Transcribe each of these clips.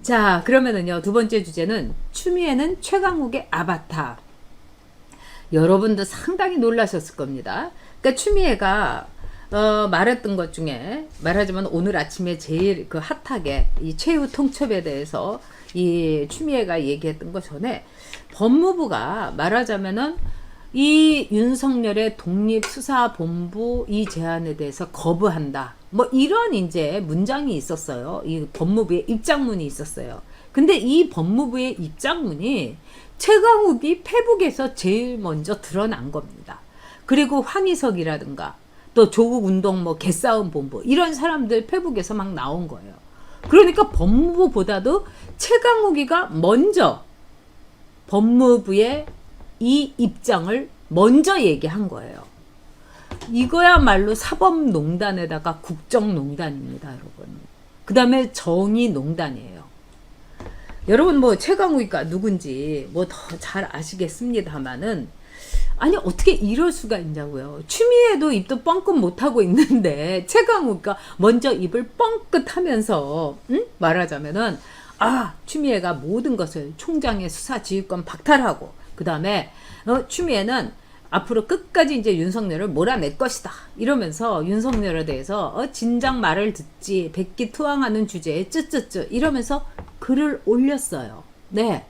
자, 그러면은요, 두 번째 주제는 추미애는 최강욱의 아바타. 여러분도 상당히 놀라셨을 겁니다. 그러니까 추미애가 말했던 것 중에, 말하자면 오늘 아침에 제일 그 핫하게 이 최후 통첩에 대해서 이 추미애가 얘기했던 것 전에 법무부가 말하자면은 이 윤석열의 독립수사본부 이 제안에 대해서 거부한다. 뭐 이런 이제 문장이 있었어요. 이 법무부의 입장문이 있었어요. 근데 이 법무부의 입장문이 최강욱이 페북에서 제일 먼저 드러난 겁니다. 그리고 황희석이라든가 또 조국운동 뭐 개싸움 본부 이런 사람들 페북에서 막 나온 거예요. 그러니까 법무부보다도 최강욱이가 먼저 법무부의 이 입장을 먼저 얘기한 거예요. 이거야말로 사법농단에다가 국정농단입니다, 여러분. 그 다음에 정의농단이에요. 여러분 뭐 최강욱이가 누군지 뭐 더 잘 아시겠습니다만은 아니 어떻게 이럴 수가 있냐고요. 추미애도 입도 뻥끗 못하고 있는데 최강욱이가 먼저 입을 뻥끗 하면서 말하자면은 추미애가 모든 것을 총장의 수사지휘권 박탈하고 그 다음에 추미애는 앞으로 끝까지 이제 윤석열을 몰아낼 것이다 이러면서 윤석열에 대해서 진작 말을 듣지 백기투항하는 주제에 쯔쯔쯔 이러면서 글을 올렸어요. 네.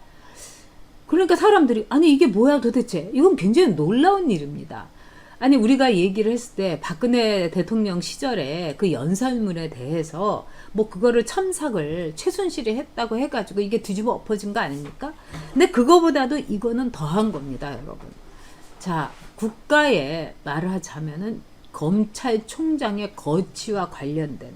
그러니까 사람들이 아니 이게 뭐야 도대체, 이건 굉장히 놀라운 일입니다. 아니 우리가 얘기를 했을 때 박근혜 대통령 시절에 그 연설문에 대해서 뭐 그거를 첨삭을 최순실이 했다고 해가지고 이게 뒤집어 엎어진 거 아닙니까? 근데 그거보다도 이거는 더한 겁니다, 여러분. 자, 국가에 말하자면은 검찰총장의 거취와 관련된,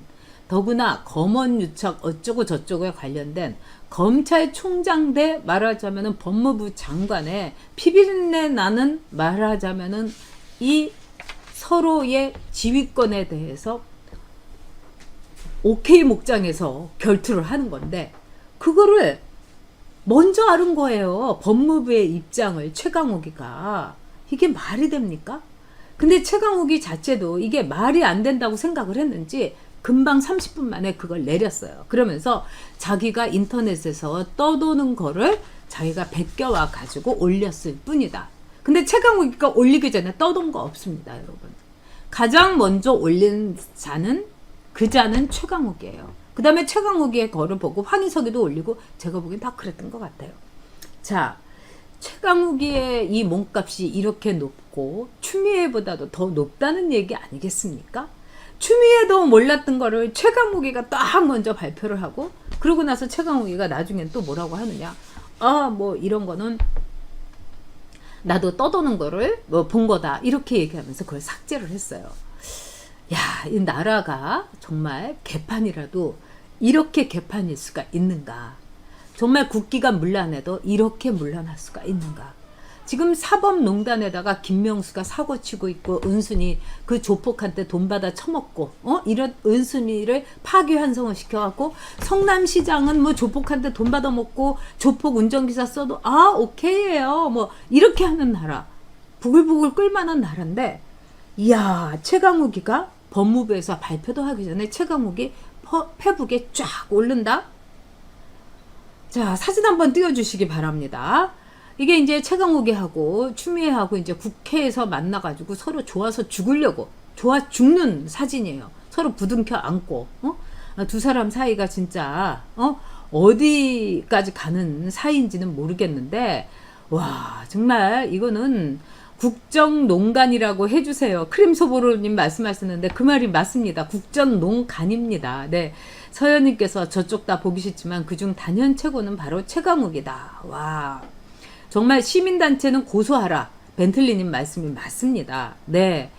더구나 검언유착 어쩌고 저쩌고에 관련된 검찰총장 대 말하자면은 법무부 장관의 피비린내 나는 말하자면은 이 서로의 지휘권에 대해서 오케이 목장에서 결투를 하는 건데 그거를 먼저 아는 거예요. 법무부의 입장을 최강욱이가. 이게 말이 됩니까? 근데 최강욱이 자체도 이게 말이 안 된다고 생각을 했는지 금방 30분 만에 그걸 내렸어요. 그러면서 자기가 인터넷에서 떠도는 거를 자기가 베껴와 가지고 올렸을 뿐이다. 근데 최강욱이가 올리기 전에 떠돈 거 없습니다, 여러분. 가장 먼저 올린 자는 그 자는 최강욱이에요. 그 다음에 최강욱의 거를 보고 황희석이도 올리고 제가 보기엔 다 그랬던 것 같아요. 자, 최강욱의 이 몸값이 이렇게 높고 추미애보다도 더 높다는 얘기 아니겠습니까? 추미애도 몰랐던 거를 최강욱이가 딱 먼저 발표를 하고 그러고 나서 최강욱이가 나중엔 또 뭐라고 하느냐, 뭐 이런 거는 나도 떠도는 거를 뭐 본 거다 이렇게 얘기하면서 그걸 삭제를 했어요. 야, 이 나라가 정말 개판이라도 이렇게 개판일 수가 있는가? 정말 국기가 문란해도 이렇게 문란할 수가 있는가? 지금 사법농단에다가 김명수가 사고치고 있고 은순이 그 조폭한테 돈 받아 처먹고 이런 은순이를 파기환송을 시켜갖고 성남시장은 뭐 조폭한테 돈 받아 먹고 조폭 운전기사 써도 오케이예요 뭐 이렇게 하는 나라, 부글부글 끓만한 나라인데 이야, 최강욱이가 법무부에서 발표도 하기 전에 최강욱이 페북에 쫙 올른다. 자, 사진 한번 띄워주시기 바랍니다. 이게 이제 최강욱이하고 추미애하고 이제 국회에서 만나가지고 서로 좋아서 죽으려고, 좋아 죽는 사진이에요. 서로 부둥켜 안고, 두 사람 사이가 진짜, 어디까지 가는 사이인지는 모르겠는데, 와, 정말 이거는 국정농간이라고 해주세요. 크림소보로님 말씀하셨는데 그 말이 맞습니다. 국정농간입니다. 네, 서현님께서 저쪽 다 보기 싫지만 그중 단연 최고는 바로 최강욱이다. 와, 정말 시민단체는 고소하라. 벤틀리님 말씀이 맞습니다. 네,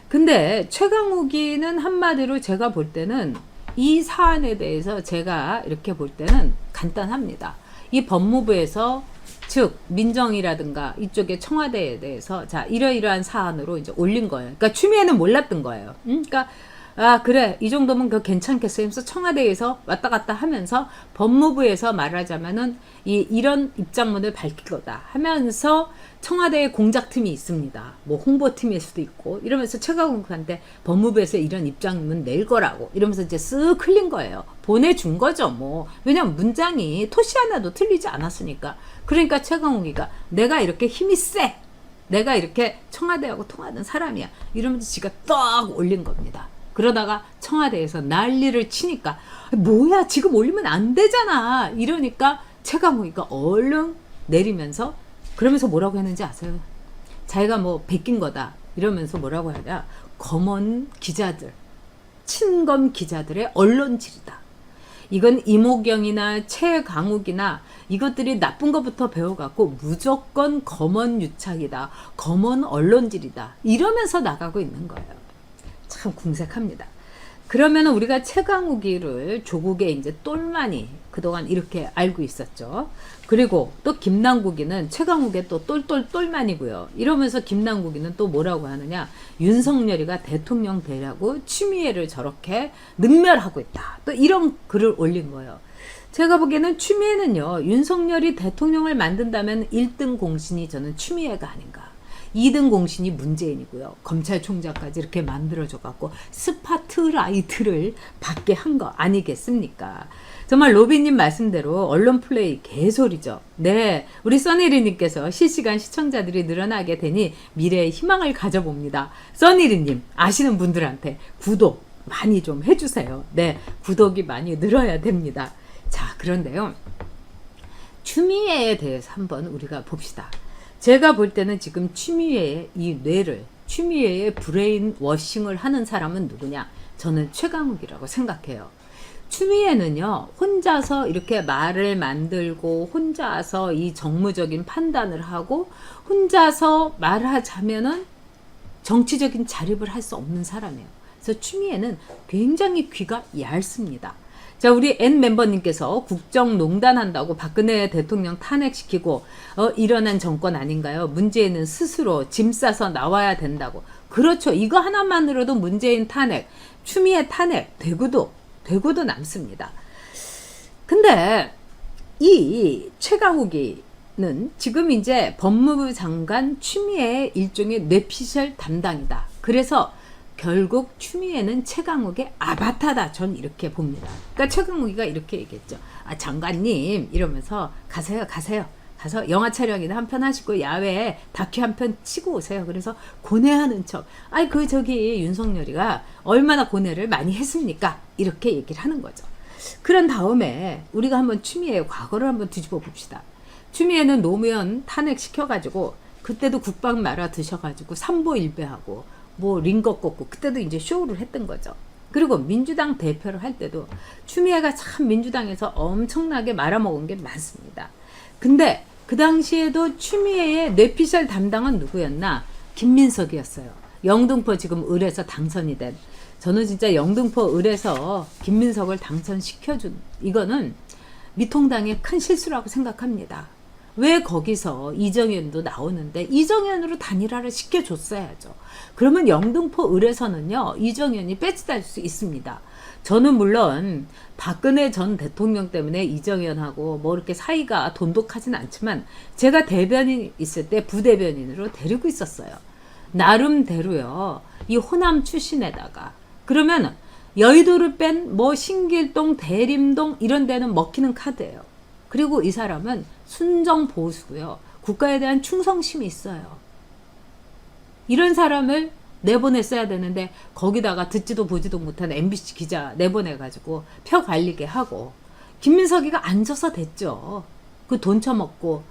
근데 최강욱이는 한마디로 제가 볼 때는 이 사안에 대해서 제가 이렇게 볼 때는 간단합니다. 이 법무부에서 즉 민정이라든가 이쪽에 청와대에 대해서 자 이러이러한 사안으로 이제 올린 거예요. 그러니까 추미애는 몰랐던 거예요. 그러니까 아 그래 이 정도면 그 괜찮겠어 하면서 청와대에서 왔다 갔다 하면서 법무부에서 말하자면은 이런 입장문을 밝힐 거다 하면서 청와대에 공작팀이 있습니다. 뭐 홍보팀일 수도 있고 이러면서 최강욱한테 법무부에서 이런 입장문 낼 거라고 이러면서 이제 쓱 흘린 거예요. 보내준 거죠 뭐. 왜냐면 문장이 토시 하나도 틀리지 않았으니까. 그러니까 최강욱이가 내가 이렇게 힘이 세, 내가 이렇게 청와대하고 통하는 사람이야 이러면서 지가 떡 올린 겁니다. 그러다가 청와대에서 난리를 치니까 뭐야 지금 올리면 안 되잖아 이러니까 최강욱이가 얼른 내리면서 그러면서 뭐라고 했는지 아세요? 자기가 뭐 베낀 거다 이러면서 뭐라고 하냐, 검언 기자들, 친검 기자들의 언론질이다. 이건 이모경이나 최강욱이나 이것들이 나쁜 것부터 배워갖고 무조건 검언 유착이다, 검언 언론질이다 이러면서 나가고 있는 거예요. 참 궁색합니다. 그러면 우리가 최강욱이를 조국의 이제 똘마니 그동안 이렇게 알고 있었죠. 그리고 또 김남국이는 최강욱의 또 똘똘똘만이고요. 이러면서 김남국이는 또 뭐라고 하느냐, 윤석열이가 대통령 되려고 추미애를 저렇게 능멸하고 있다. 또 이런 글을 올린 거예요. 제가 보기에는 추미애는요, 윤석열이 대통령을 만든다면 1등 공신이 저는 추미애가 아닌가. 2등 공신이 문재인이고요. 검찰총장까지 이렇게 만들어줘 갖고 스파트라이트를 받게 한 거 아니겠습니까? 정말 로비님 말씀대로 언론 플레이 개소리죠. 네, 우리 써니리님께서 실시간 시청자들이 늘어나게 되니 미래의 희망을 가져봅니다. 써니리님 아시는 분들한테 구독 많이 좀 해주세요. 네, 구독이 많이 늘어야 됩니다. 자, 그런데요, 추미애에 대해서 한번 우리가 봅시다. 제가 볼 때는 지금 추미애의 이 뇌를, 추미애의 브레인 워싱을 하는 사람은 누구냐? 저는 최강욱이라고 생각해요. 추미애는요, 혼자서 이렇게 말을 만들고 혼자서 이 정무적인 판단을 하고 혼자서 말하자면은 정치적인 자립을 할 수 없는 사람이에요. 그래서 추미애는 굉장히 귀가 얇습니다. 자, 우리 N 멤버님께서 국정농단 한다고 박근혜 대통령 탄핵시키고 일어난 정권 아닌가요? 문재인은 스스로 짐 싸서 나와야 된다고. 그렇죠. 이거 하나만으로도 문재인 탄핵, 추미애 탄핵 되고도 남습니다. 근데 이 최강욱이는 지금 이제 법무부 장관 추미애의 일종의 뇌피셜 담당이다. 그래서 결국 추미애는 최강욱의 아바타다. 전 이렇게 봅니다. 그러니까 최강욱이가 이렇게 얘기했죠. 아, 장관님 이러면서 가세요. 가서 영화 촬영이나 한 편 하시고 야외에 다큐 한 편 치고 오세요. 그래서 고뇌하는 척. 아이 저기 윤석열이가 얼마나 고뇌를 많이 했습니까? 이렇게 얘기를 하는 거죠. 그런 다음에 우리가 한번 추미애의 과거를 한번 뒤집어 봅시다. 추미애는 노무현 탄핵시켜가지고 그때도 국밥 말아 드셔가지고 삼보일배하고 뭐 링거 꽂고 그때도 이제 쇼를 했던 거죠. 그리고 민주당 대표를 할 때도 추미애가 참 민주당에서 엄청나게 말아먹은 게 많습니다. 근데 그 당시에도 추미애의 뇌피셜 담당은 누구였나? 김민석이었어요. 영등포 지금 을에서 당선이 된. 저는 진짜 영등포 을에서 김민석을 당선시켜준, 이거는 미통당의 큰 실수라고 생각합니다. 왜 거기서 이정현도 나오는데 이정현으로 단일화를 시켜줬어야죠. 그러면 영등포 을에서는요, 이정현이 배치될 수 있습니다. 저는 물론 박근혜 전 대통령 때문에 이정현하고 뭐 이렇게 사이가 돈독하진 않지만 제가 대변인 있을 때 부대변인으로 데리고 있었어요. 나름대로요, 이 호남 출신에다가. 그러면 여의도를 뺀 뭐 신길동, 대림동 이런 데는 먹히는 카드예요. 그리고 이 사람은 순정 보수고요. 국가에 대한 충성심이 있어요. 이런 사람을 내보냈어야 되는데 거기다가 듣지도 보지도 못한 MBC 기자 내보내가지고 표 갈리게 하고 김민석이가 앉아서 됐죠. 그 돈 처먹고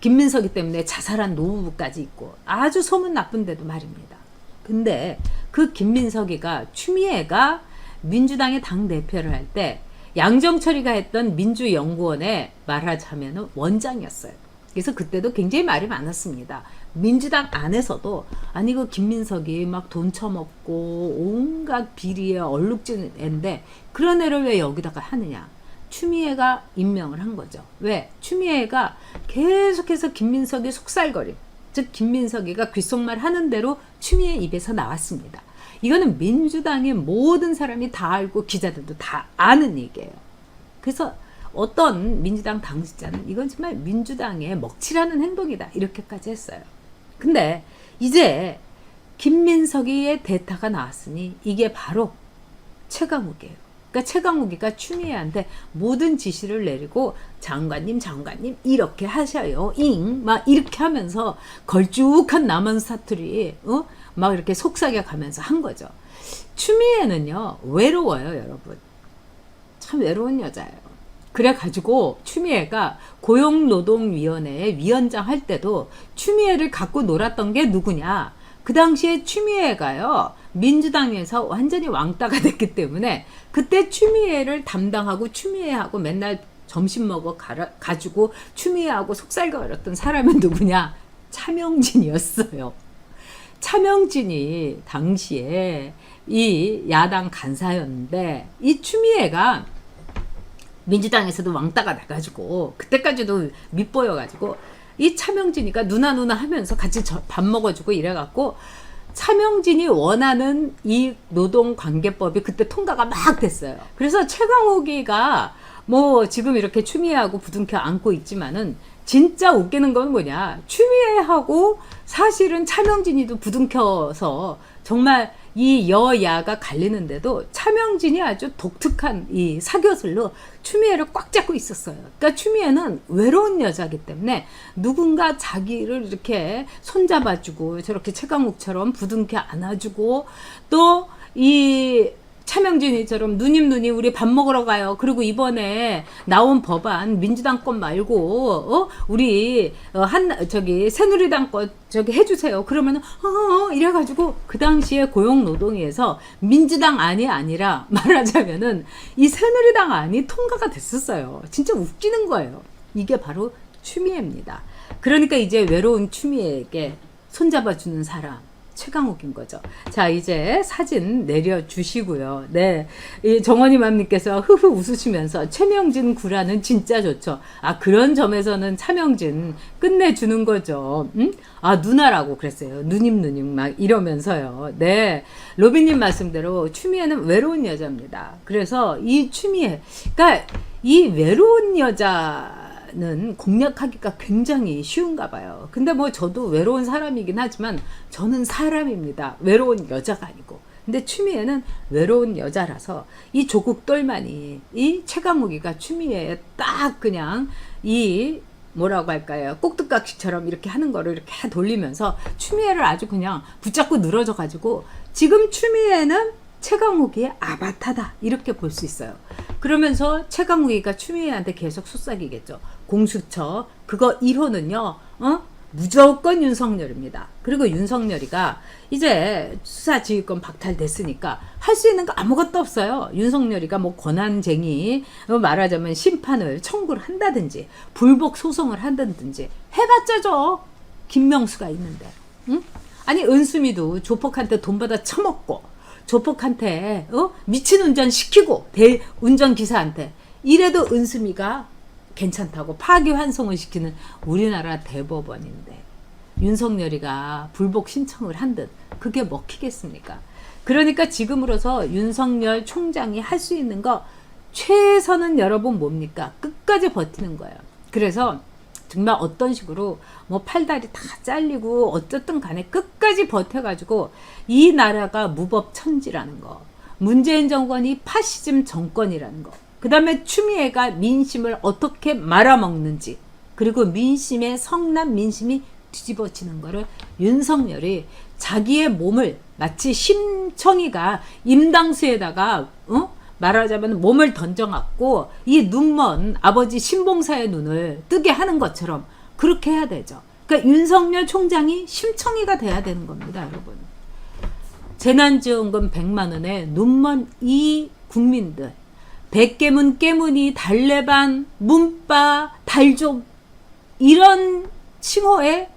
김민석이 때문에 자살한 노부부까지 있고 아주 소문 나쁜데도 말입니다. 근데 그 김민석이가 추미애가 민주당의 당대표를 할 때 양정철이가 했던 민주연구원에 말하자면 원장이었어요. 그래서 그때도 굉장히 말이 많았습니다. 민주당 안에서도 아니 그 김민석이 막 돈 처먹고 온갖 비리에 얼룩진 애인데 그런 애를 왜 여기다가 하느냐. 추미애가 임명을 한 거죠. 왜? 추미애가 계속해서 김민석이 속살거림. 즉 김민석이가 귓속말 하는 대로 추미애 입에서 나왔습니다. 이거는 민주당의 모든 사람이 다 알고 기자들도 다 아는 얘기예요. 그래서 어떤 민주당 당직자는 이건 정말 민주당의 먹칠하는 행동이다 이렇게까지 했어요. 근데 이제 김민석이의 대타가 나왔으니 이게 바로 최강욱이에요. 그러니까 최강욱이가 추미애한테 모든 지시를 내리고 장관님 이렇게 하셔요. 막 이렇게 하면서 걸쭉한 남한 사투리 막 이렇게 속삭여 가면서 한 거죠. 추미애는요 외로워요, 여러분. 참 외로운 여자예요. 그래가지고 추미애가 고용노동위원회 위원장 할 때도 추미애를 갖고 놀았던 게 누구냐? 그 당시에 추미애가요 민주당에서 완전히 왕따가 됐기 때문에 그때 추미애를 담당하고 추미애하고 맨날 점심 먹어 가지고 추미애하고 속살거렸던 사람은 누구냐? 차명진이었어요. 차명진이 당시에 이 야당 간사였는데 이 추미애가 민주당에서도 왕따가 나가지고 그때까지도 밉보여가지고 이 차명진이가 누나 하면서 같이 밥 먹어주고 이래갖고 차명진이 원하는 이 노동관계법이 그때 통과가 막 됐어요. 그래서 최강욱이가 뭐 지금 이렇게 추미애하고 부둥켜 안고 있지만은 진짜 웃기는 건 뭐냐, 추미애하고 사실은 차명진이도 부둥켜서 정말 이 여야가 갈리는데도 차명진이 아주 독특한 이 사교슬로 추미애를 꽉 잡고 있었어요. 그러니까 추미애는 외로운 여자이기 때문에 누군가 자기를 이렇게 손잡아주고 저렇게 최강욱처럼 부둥켜 안아주고 또 이 차명진이처럼 누님 우리 밥 먹으러 가요. 그리고 이번에 나온 법안 민주당 것 말고 우리 새누리당 것 해주세요. 그러면은 이래가지고 그 당시에 고용노동위에서 민주당 안이 아니라 말하자면은 이 새누리당 안이 통과가 됐었어요. 진짜 웃기는 거예요. 이게 바로 추미애입니다. 그러니까 이제 외로운 추미애에게 손잡아주는 사람 최강욱인 거죠. 자, 이제 사진 내려주시고요. 네, 이 정원이맘님께서 흐흐 웃으시면서 최명진 구라는 진짜 좋죠. 아, 그런 점에서는 차명진 끝내주는 거죠. 아, 누나라고 그랬어요. 누님 막 이러면서요. 네, 로빈님 말씀대로 추미애는 외로운 여자입니다. 그래서 이 추미애, 그러니까 이 외로운 여자 는 공략하기가 굉장히 쉬운가 봐요. 근데 뭐 저도 외로운 사람이긴 하지만 저는 사람입니다. 외로운 여자가 아니고. 근데 추미애는 외로운 여자라서 이 조국 똘마니 이 최강욱이가 추미애에 딱 그냥 이 뭐라고 할까요? 꼭두각시처럼 이렇게 하는 거를 이렇게 돌리면서 추미애를 아주 그냥 붙잡고 늘어져 가지고 지금 추미애는 최강욱이의 아바타다 이렇게 볼 수 있어요. 그러면서 최강욱이가 추미애한테 계속 속삭이겠죠. 공수처 그거 1호는요 무조건 윤석열입니다. 그리고 윤석열이가 이제 수사지휘권 박탈됐으니까 할 수 있는 거 아무것도 없어요. 윤석열이가 뭐 권한쟁의 말하자면 심판을 청구를 한다든지 불복 소송을 한다든지 해봤자죠. 김명수가 있는데 아니 은수미도 조폭한테 돈 받아 처먹고 조폭한테 미친 운전 시키고 운전기사한테 이래도 은수미가 괜찮다고 파기환송을 시키는 우리나라 대법원인데 윤석열이가 불복 신청을 한 듯 그게 먹히겠습니까? 그러니까 지금으로서 윤석열 총장이 할 수 있는 거 최선은 여러분 뭡니까? 끝까지 버티는 거예요. 그래서 정말 어떤 식으로 뭐 팔다리 다 잘리고 어쨌든 간에 끝까지 버텨가지고 이 나라가 무법천지라는 거, 문재인 정권이 파시즘 정권이라는 거, 그 다음에 추미애가 민심을 어떻게 말아먹는지, 그리고 민심의 성난 민심이 뒤집어지는 거를 윤석열이 자기의 몸을 마치 심청이가 임당수에다가 말하자면 몸을 던져갖고 이 눈먼 아버지 신봉사의 눈을 뜨게 하는 것처럼 그렇게 해야 되죠. 그러니까 윤석열 총장이 심청이가 돼야 되는 겁니다, 여러분. 재난지원금 100만 원에 눈먼 이 국민들, 백개문 깨문이 달래반 문빠 달족 이런 칭호에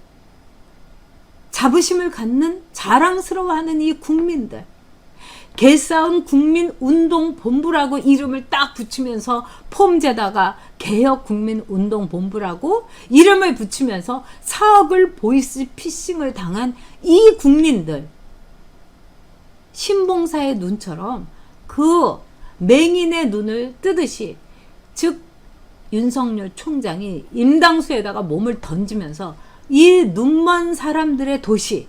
자부심을 갖는 자랑스러워하는 이 국민들, 개싸움 국민운동본부라고 이름을 딱 붙이면서 폼제다가 개혁국민운동본부라고 이름을 붙이면서 4억을 보이스피싱을 당한 이 국민들, 신봉사의 눈처럼 그 맹인의 눈을 뜨듯이, 즉 윤석열 총장이 임당수에다가 몸을 던지면서 이 눈먼 사람들의 도시,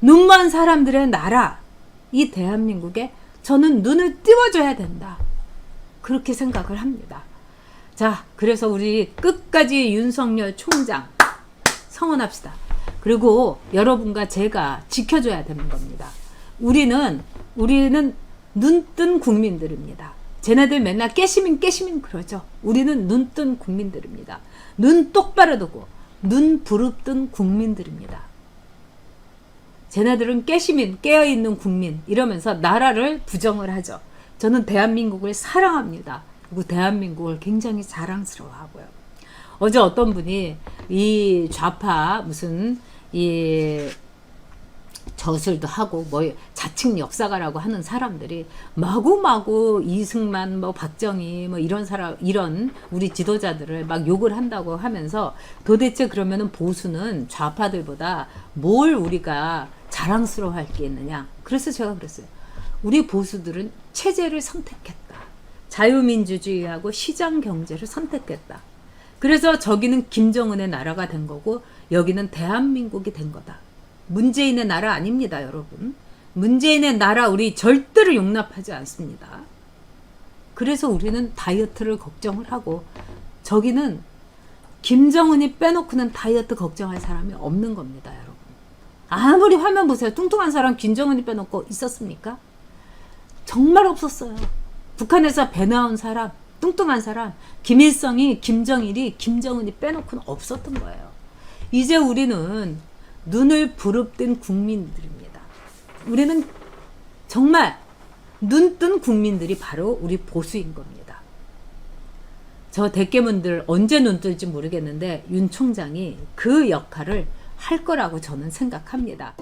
눈먼 사람들의 나라, 이 대한민국에 저는 눈을 띄워줘야 된다, 그렇게 생각을 합니다. 자, 그래서 우리 끝까지 윤석열 총장 성원합시다. 그리고 여러분과 제가 지켜줘야 되는 겁니다. 우리는 눈뜬 국민들입니다. 쟤네들 맨날 깨시민 그러죠. 우리는 눈뜬 국민들입니다. 눈 똑바로 두고 눈 부릅뜬 국민들입니다. 쟤네들은 깨시민, 깨어있는 국민 이러면서 나라를 부정을 하죠. 저는 대한민국을 사랑합니다. 그리고 대한민국을 굉장히 자랑스러워하고요. 어제 어떤 분이 이 좌파 무슨 이 저술도 하고 뭐 자칭 역사가라고 하는 사람들이 마구마구 이승만 뭐 박정희 뭐 이런 사람, 이런 우리 지도자들을 막 욕을 한다고 하면서 도대체 그러면은 보수는 좌파들보다 뭘 우리가 자랑스러워할 게 있느냐. 그래서 제가 그랬어요. 우리 보수들은 체제를 선택했다. 자유민주주의하고 시장경제를 선택했다. 그래서 저기는 김정은의 나라가 된 거고 여기는 대한민국이 된 거다. 문재인의 나라 아닙니다, 여러분. 문재인의 나라 우리 절대로 용납하지 않습니다. 그래서 우리는 다이어트를 걱정을 하고 저기는 김정은이 빼놓고는 다이어트 걱정할 사람이 없는 겁니다, 여러분. 아무리 화면 보세요. 뚱뚱한 사람 김정은이 빼놓고 있었습니까? 정말 없었어요. 북한에서 배 나온 사람, 뚱뚱한 사람, 김일성이, 김정일이, 김정은이 빼놓고는 없었던 거예요. 이제 우리는 눈을 부릅뜬 국민들입니다. 우리는 정말 눈뜬 국민들이 바로 우리 보수인 겁니다. 저 대깨문들 언제 눈 뜰지 모르겠는데 윤 총장이 그 역할을 할 거라고 저는 생각합니다.